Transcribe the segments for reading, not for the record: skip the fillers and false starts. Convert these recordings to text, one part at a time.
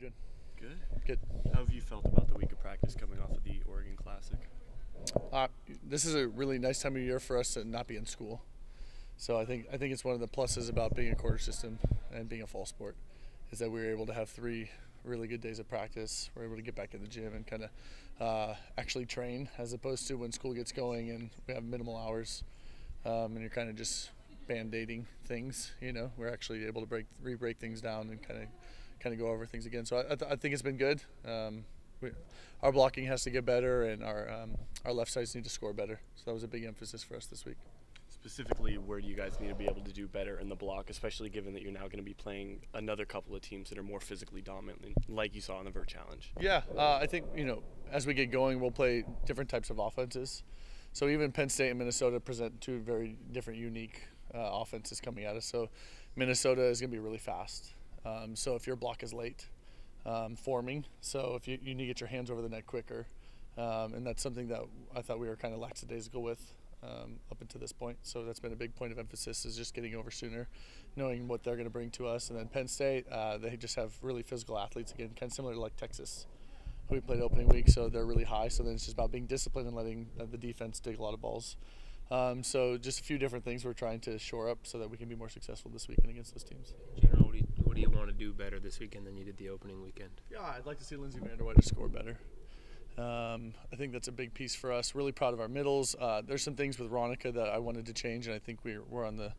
doing? Good. Good. How have you felt about the week of practice coming off of the Oregon Classic? This is a really nice time of year for us to not be in school. So I think it's one of the pluses about being a quarter system and being a fall sport is that we were able to have 3 really good days of practice. We're able to get back in the gym and kind of actually train, as opposed to when school gets going and we have minimal hours and you're kind of just band-aiding things. We're actually able to re-break things down and kind of go over things again. So I think it's been good. Our blocking has to get better, and our left sides need to score better. So that was a big emphasis for us this week. Specifically, where do you guys need to be able to do better in the block, especially given that you're now going to be playing another couple of teams that are more physically dominant, like you saw in the Vert Challenge? Yeah, I think, as we get going, we'll play different types of offenses. So even Penn State and Minnesota present 2 very different, unique offenses coming at us. So Minnesota is going to be really fast. So if your block is late forming, so if you need to get your hands over the net quicker, and that's something that I thought we were kind of lackadaisical with up until this point. So that's been a big point of emphasis, is just getting over sooner, knowing what they're going to bring to us. And then Penn State, they just have really physical athletes, again, kind of similar to like Texas, who we played opening week, so they're really high. So then it's just about being disciplined and letting the defense dig a lot of balls. So just a few different things we're trying to shore up so that we can be more successful this weekend against those teams. General, what do you want to do better this weekend than you did the opening weekend? Yeah, I'd like to see Lindsey Vanderweyde score better. I think that's a big piece for us. Really proud of our middles. There's some things with Ronica that I wanted to change, and I think we're on the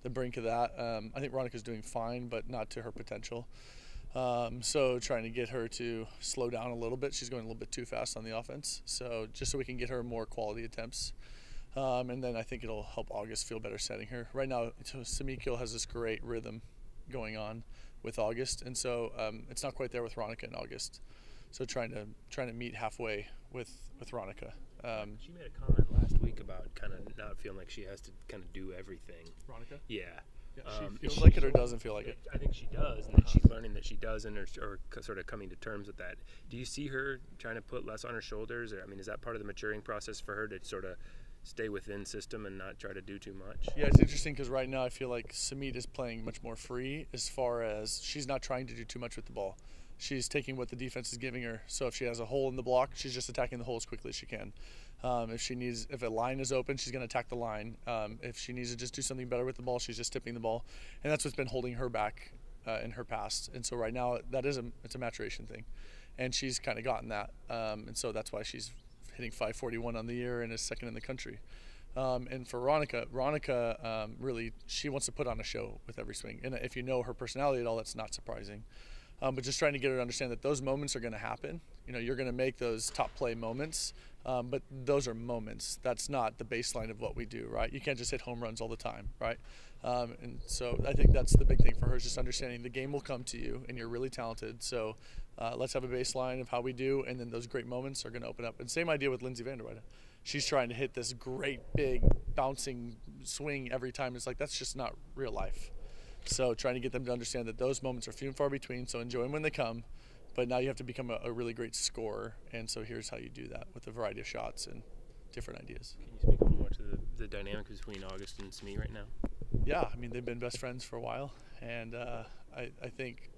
brink of that. I think Ronica's doing fine, but not to her potential. So trying to get her to slow down a little bit. She's going a little bit too fast on the offense. So just so we can get her more quality attempts. And then I think it'll help August feel better setting her. Right now, Samikil has this great rhythm going on with August, and so it's not quite there with Ronica in August. So trying to meet halfway with Ronica. She made a comment last week about kind of not feeling like she has to kind of do everything. Ronica? Yeah. She feels like it or doesn't feel like it? I think she does, and that she's learning that she doesn't, or sort of coming to terms with that. Do you see her trying to put less on her shoulders? Or, is that part of the maturing process for her to sort of stay within system and not try to do too much? Yeah, it's interesting because right now I feel like Samit is playing much more free, as far as she's not trying to do too much with the ball. She's taking what the defense is giving her. So if she has a hole in the block, she's just attacking the hole as quickly as she can. If a line is open, she's going to attack the line. If she needs to just do something better with the ball, she's just tipping the ball, and that's what's been holding her back in her past. And so right now it's a maturation thing, and she's kind of gotten that, and so that's why she's hitting 541 on the year and is second in the country. And for Ronica, really, she wants to put on a show with every swing. And if you know her personality at all, that's not surprising. But just trying to get her to understand that those moments are going to happen. You're going to make those top play moments, but those are moments. That's not the baseline of what we do, right? You can't just hit home runs all the time, right? And so I think that's the big thing for her, is just understanding the game will come to you, and you're really talented. So let's have a baseline of how we do, and then those great moments are going to open up. And same idea with Lindsey Vanderweyde. She's trying to hit this great, big, bouncing swing every time. It's like, that's just not real life. So trying to get them to understand that those moments are few and far between, so enjoy them when they come. But now you have to become a really great scorer, and so here's how you do that with a variety of shots and different ideas. Can you speak a little more to the dynamic between August and Smee right now? Yeah, they've been best friends for a while, and I think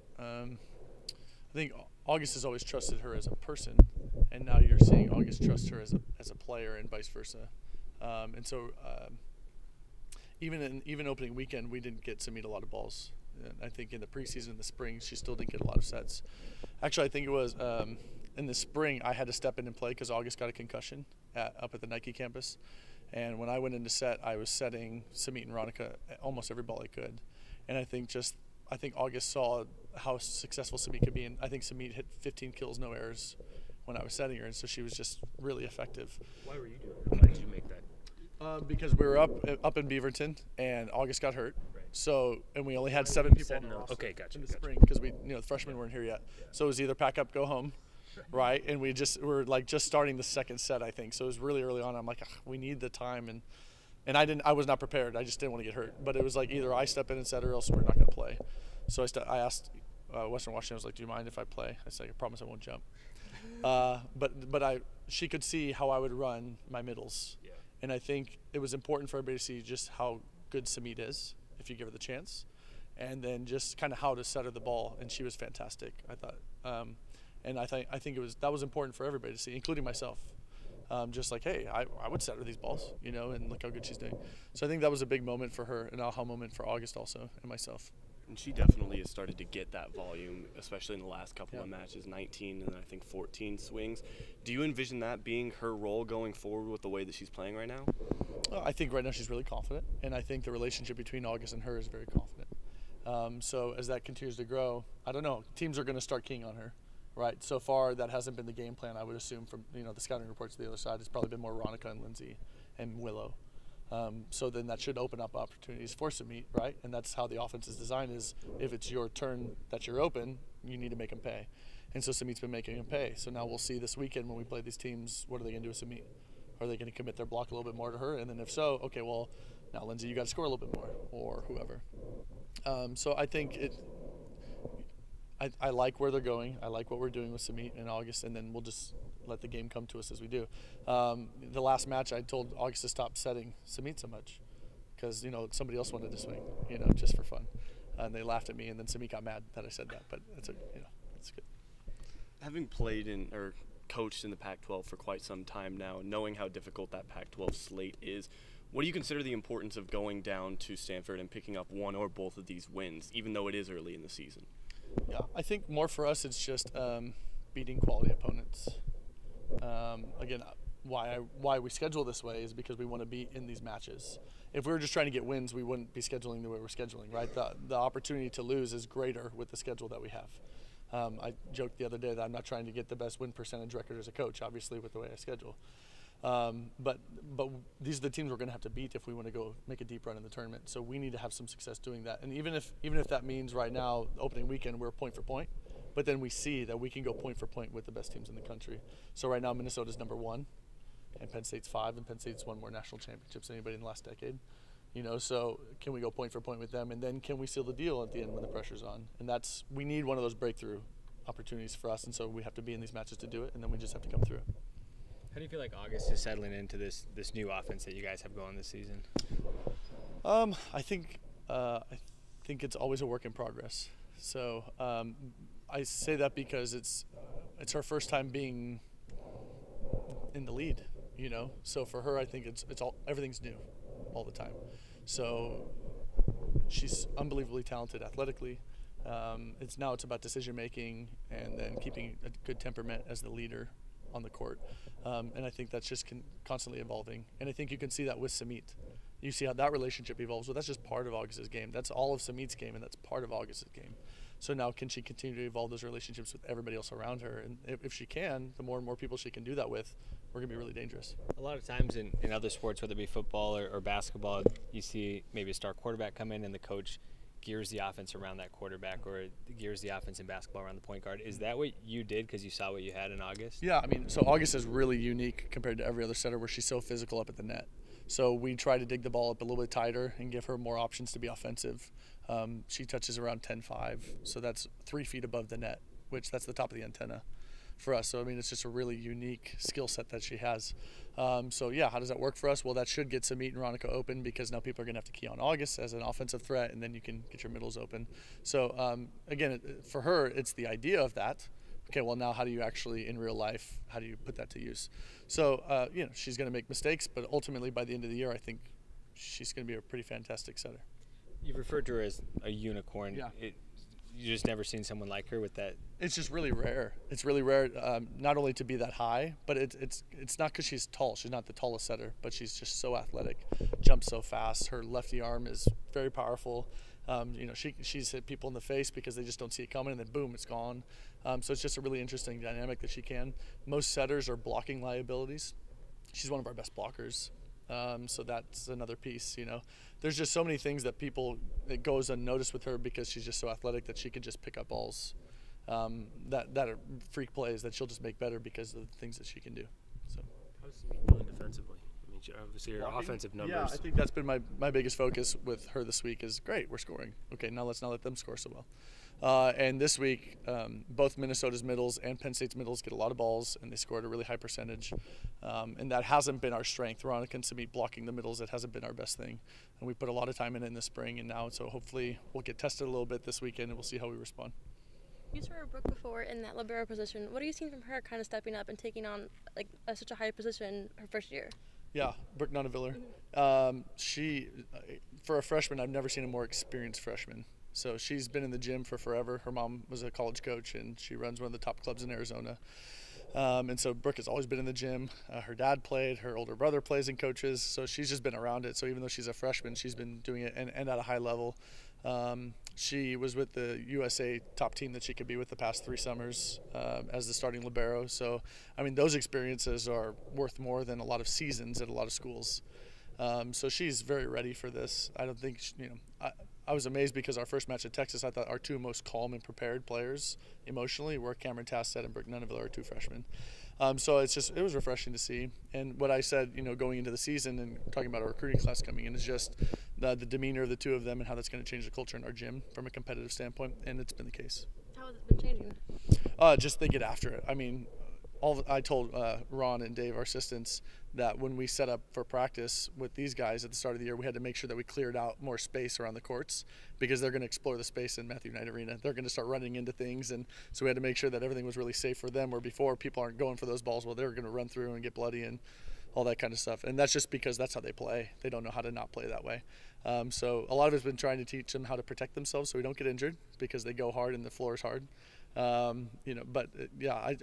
August has always trusted her as a person, and now you're seeing August trust her as a player, and vice versa. And so even opening weekend, we didn't get Samit a lot of balls. And I think in the preseason, in the spring, she still didn't get a lot of sets. Actually, I think it was in the spring I had to step in and play because August got a concussion up at the Nike campus. And when I went into set, I was setting Samit and Ronica almost every ball I could. And I think August saw how successful Samit could be. And I think Samit hit 15 kills, no errors when I was setting her. And so she was just really effective. Why were you doing that? Why did you make that? Because we were up in Beaverton, and August got hurt. Right. So, and we only had 7 people on the roster in the spring because the freshmen weren't here yet. Yeah. So it was either pack up, go home, right? And we were just starting the second set, I think. So it was really early on. I'm like, we need the time, and I was not prepared. I just didn't want to get hurt. But it was like either I step in and set, or else we're not going to play. So I asked Western Washington. I was like, do you mind if I play? I said, I promise I won't jump. But she could see how I would run my middles. Yeah. And I think it was important for everybody to see just how good Samit is if you give her the chance. and then just kind of how to set her the ball, and she was fantastic, I thought. And I think that was important for everybody to see, including myself. Just like, hey, I would set her these balls, and look how good she's doing. So I think that was a big moment for her, an aha moment for August also, and myself. And she definitely has started to get that volume, especially in the last couple of matches, 19 and I think 14 swings. Do you envision that being her role going forward with the way that she's playing right now? Well, I think right now she's really confident, and I think the relationship between August and her is very confident. So as that continues to grow, I don't know, teams are going to start keying on her. Right. So far, that hasn't been the game plan. I would assume from the scouting reports to the other side, it's probably been more Ronica and Lindsay and Willow. So then that should open up opportunities for Samit, right? And that's how the offense is designed: is if it's your turn that you're open, you need to make them pay. And so Samit's been making them pay. So now we'll see this weekend when we play these teams, what are they going to do with Samit? Are they going to commit their block a little bit more to her? And then if so, okay, well, now Lindsay, you got to score a little bit more, or whoever. So I think I like where they're going. I like what we're doing with Samit in August, and then we'll just let the game come to us as we do. The last match, I told August to stop setting Samit so much because, somebody else wanted to swing, just for fun. And they laughed at me, and then Samit got mad that I said that, but it's good. Having played or coached in the Pac-12 for quite some time now, knowing how difficult that Pac-12 slate is, what do you consider the importance of going down to Stanford and picking up one or both of these wins, even though it is early in the season? Yeah, I think more for us it's just beating quality opponents. Again, why we schedule this way is because we want to be in these matches. If we were just trying to get wins, we wouldn't be scheduling the way we're scheduling, right? The opportunity to lose is greater with the schedule that we have. I joked the other day that I'm not trying to get the best win percentage record as a coach, obviously, with the way I schedule. But these are the teams we're going to have to beat if we want to go make a deep run in the tournament. So we need to have some success doing that. And even if that means right now, opening weekend, we're point for point, but then we see that we can go point for point with the best teams in the country. So right now, Minnesota's number 1, and Penn State's 5, and Penn State's won more national championships than anybody in the last decade. So can we go point for point with them, and then can we seal the deal at the end when the pressure's on? And we need one of those breakthrough opportunities for us, and so we have to be in these matches to do it, and then we just have to come through. How do you feel like August is settling into this new offense that you guys have going this season? I think it's always a work in progress. So I say that because it's her first time being in the lead, So for her, I think everything's new all the time. So she's unbelievably talented athletically. It's about decision making and then keeping a good temperament as the leader on the court, and I think that's just constantly evolving. And I think you can see that with Samit. You see how that relationship evolves. Well, that's just part of August's game. That's all of Samit's game, and that's part of August's game. So now, can she continue to evolve those relationships with everybody else around her? And if she can, the more and more people she can do that with, we're going to be really dangerous. A lot of times in other sports, whether it be football or basketball, you see maybe a star quarterback come in and the coach gears the offense around that quarterback, or gears the offense in basketball around the point guard. Is that what you did because you saw what you had in August? Yeah, so August is really unique compared to every other setter where she's so physical up at the net. So we try to dig the ball up a little bit tighter and give her more options to be offensive. She touches around 10.5, so that's 3 feet above the net, which that's the top of the antenna for us. So, it's just a really unique skill set that she has. So, yeah, how does that work for us? Well, that should get Samit and Ronica open because now people are going to have to key on August as an offensive threat, and then you can get your middles open. So, again, for her, it's the idea of that. Okay, well, now how do you actually, in real life, how do you put that to use? So, she's going to make mistakes, but ultimately by the end of the year, I think she's going to be a pretty fantastic setter. You've referred to her as a unicorn. Yeah. You just never seen someone like her with that. It's just really rare. It's really rare, not only to be that high, but it's not because she's tall. She's not the tallest setter, but she's just so athletic, jumps so fast. Her lefty arm is very powerful. She's hit people in the face because they just don't see it coming, and then boom, it's gone. So it's just a really interesting dynamic that she can. Most setters are blocking liabilities. She's one of our best blockers. So that's another piece, There's just so many things that it goes unnoticed with her because she's just so athletic that she can just pick up balls that are freak plays that she'll just make better because of the things that she can do. So how's Samit doing defensively? Obviously her offensive numbers. Yeah, I think that's been my biggest focus with her this week is great, we're scoring. Okay, now let's not let them score so well. And this week, both Minnesota's middles and Penn State's middles get a lot of balls, and they scored a really high percentage. And that hasn't been our strength. Veronica and Samit blocking the middles, it hasn't been our best thing. And we put a lot of time in the spring, and now, so hopefully we'll get tested a little bit this weekend, and we'll see how we respond. You saw Brooke before in that libero position. What are you seeing from her kind of stepping up and taking on like such a high position her first year? Yeah, Brooke Nunaviller. She, for a freshman, I've never seen a more experienced freshman. So she's been in the gym for forever. Her mom was a college coach, and she runs one of the top clubs in Arizona. And so Brooke has always been in the gym. Her dad played. Her older brother plays and coaches. So she's just been around it. So even though she's a freshman, she's been doing it and at a high level. She was with the USA top team that she could be with the past 3 summers as the starting libero. So, I mean, those experiences are worth more than a lot of seasons at a lot of schools. So she's very ready for this. I don't think, I was amazed because our first match at Texas, I thought our 2 most calm and prepared players emotionally were Cameron Tasset and Brooke Nunaviller, our 2 freshmen. So it was refreshing to see. And what I said, going into the season and talking about our recruiting class coming in is just the demeanor of the 2 of them and how that's going to change the culture in our gym from a competitive standpoint. And it's been the case. How has it been changing? Just they get after it. I mean, I told Ron and Dave, our assistants, that when we set up for practice with these guys at the start of the year, we had to make sure that we cleared out more space around the courts because they're going to explore the space in Matthew Knight Arena. They're going to start running into things, and so we had to make sure that everything was really safe for them, where before people aren't going for those balls, well, they're going to run through and get bloody and all that kind of stuff. And that's just because that's how they play. They don't know how to not play that way. So a lot of it's been trying to teach them how to protect themselves so we don't get injured because they go hard and the floor is hard. I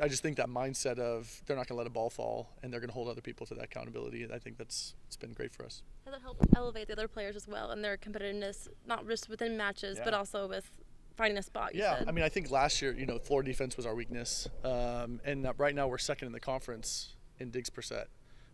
just think that mindset of they're not going to let a ball fall and they're going to hold other people to that accountability. I think it's been great for us. Has it helped elevate the other players as well and their competitiveness, not just within matches, but also with finding a spot? You said. I mean, I think last year, floor defense was our weakness, and right now we're second in the conference in digs per set,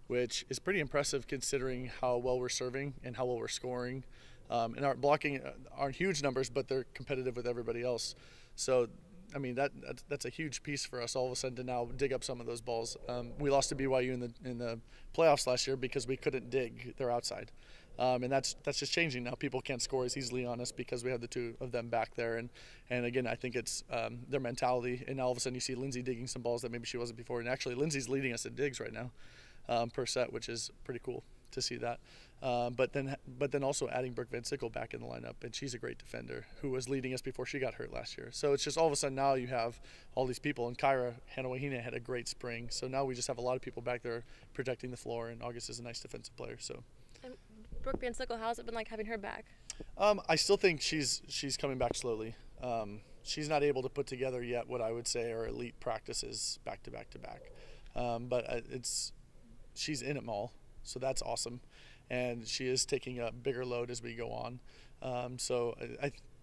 which is pretty impressive considering how well we're serving and how well we're scoring. And our blocking aren't huge numbers, but they're competitive with everybody else. So, I mean, that's a huge piece for us all of a sudden to now dig up some of those balls. We lost to BYU in the playoffs last year because we couldn't dig their outside. And that's just changing now. People can't score as easily on us because we have the 2 of them back there. And again, I think it's their mentality. And now all of a sudden you see Lindsay digging some balls that maybe she wasn't before. And actually, Lindsay's leading us in digs right now per set, which is pretty cool to see that. But then also adding Brooke Van Sickle back in the lineup, and she's a great defender who was leading us before she got hurt last year. So it's just all of a sudden now you have all these people, and Kyra Hanawahina had a great spring. So now we just have a lot of people back there protecting the floor, and August is a nice defensive player. So. And Brooke Van Sickle, how's it been like having her back? I still think she's coming back slowly. She's not able to put together yet what I would say are elite practices back to back to back. But she's in them all, so that's awesome. And she is taking a bigger load as we go on. So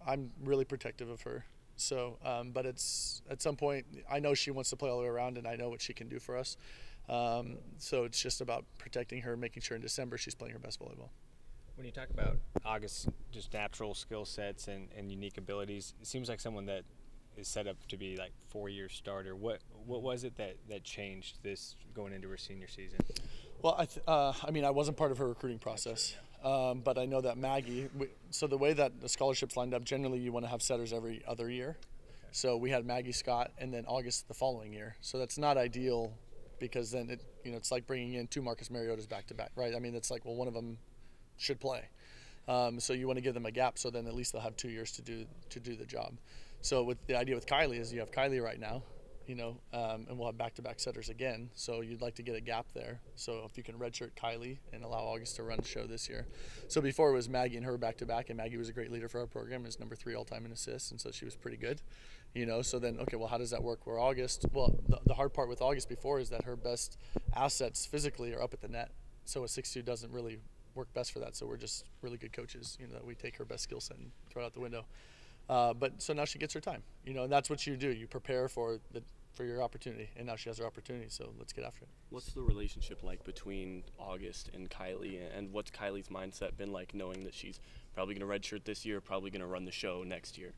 I'm really protective of her. So, but it's at some point, I know she wants to play all the way around, and I know what she can do for us. So it's just about protecting her, making sure in December she's playing her best volleyball. When you talk about August's just natural skill sets and unique abilities, it seems like someone that is set up to be like 4-year starter. What was it that changed this going into her senior season? Well, I mean, I wasn't part of her recruiting process, but I know that Maggie. So the way that the scholarships lined up, generally you want to have setters every other year. Okay. So we had Maggie Scott and then August the following year. So that's not ideal because then it's like bringing in 2 Marcus Mariotas back to back, right? I mean, it's like, well, one of them should play. So you want to give them a gap so then at least they'll have 2 years to do the job. So with the idea with Kylie is you have Kylie right now. And we'll have back-to-back setters again. So you'd like to get a gap there. So if you can redshirt Kylie and allow August to run the show this year. So before it was Maggie and her back-to-back, and Maggie was a great leader for our program, is number 3 all-time in assists, and so she was pretty good. So then, okay, well, how does that work? Where August, well, the hard part with August before is that her best assets physically are up at the net. So a 6'2" doesn't really work best for that. So we're just really good coaches, that we take her best skill set and throw it out the window. But so now she gets her time, and that's what you do. You prepare for your opportunity, and now she has her opportunity, so let's get after it. What's the relationship like between August and Kylie, and what's Kylie's mindset been like knowing that she's probably going to redshirt this year, probably going to run the show next year?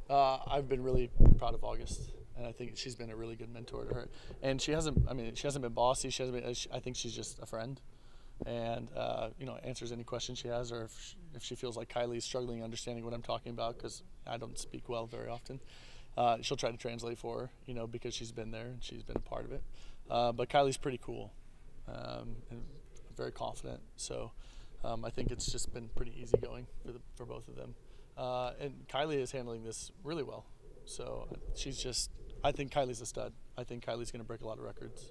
I've been really proud of August, and I think she's been a really good mentor to her. And she hasn't been bossy. I think she's just a friend, and answers any questions she has, or if she feels like Kylie's struggling understanding what I'm talking about, because I don't speak well very often. She'll try to translate for her, you know, because she's been there and she's been a part of it. But Kylie's pretty cool and very confident. So I think it's just been pretty easygoing for both of them. And Kylie is handling this really well. So I think Kylie's a stud. I think Kylie's going to break a lot of records.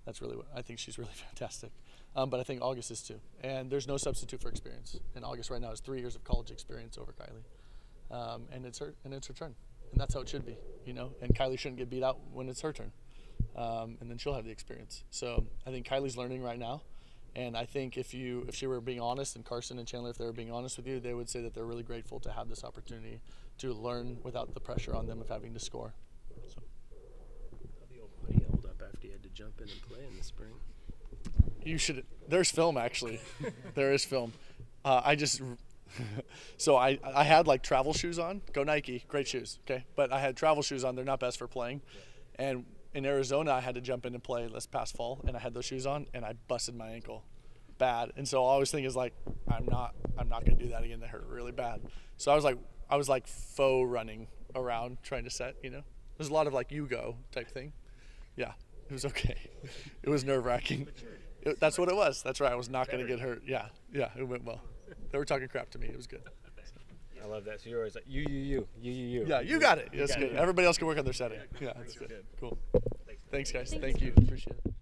That's really I think she's really fantastic. But I think August is too. And there's no substitute for experience. And August right now has 3 years of college experience over Kylie. And it's her turn. And that's how it should be, you know. And Kylie shouldn't get beat out when it's her turn. And then she'll have the experience. So I think Kylie's learning right now. And I think if she were being honest, and Carson and Chandler, if they were being honest with you, they would say that they're really grateful to have this opportunity to learn without the pressure on them of having to score. So. How the old buddy held up after he had to jump in and play in the spring? You should. There's film actually. There is film. So I had like travel shoes on. Go Nike, great shoes. Okay, but I had travel shoes on. They're not best for playing. Yeah. And in Arizona, I had to jump in and play this past fall, and I had those shoes on, and I busted my ankle, bad. And so all I was thinking is like, I'm not gonna do that again. They hurt really bad. So I was like faux running around trying to set. You know, there's a lot of like you go type thing. Yeah, it was okay. It was nerve wracking. That's what it was. That's right. I was not gonna get hurt. Yeah, it went well. They were talking crap to me. It was good. I love that. So you're always like, you. Yeah, you got it. That's good. Everybody else can work on their setting. Yeah, that's good. Cool. Thanks, guys. Thank you. Appreciate it.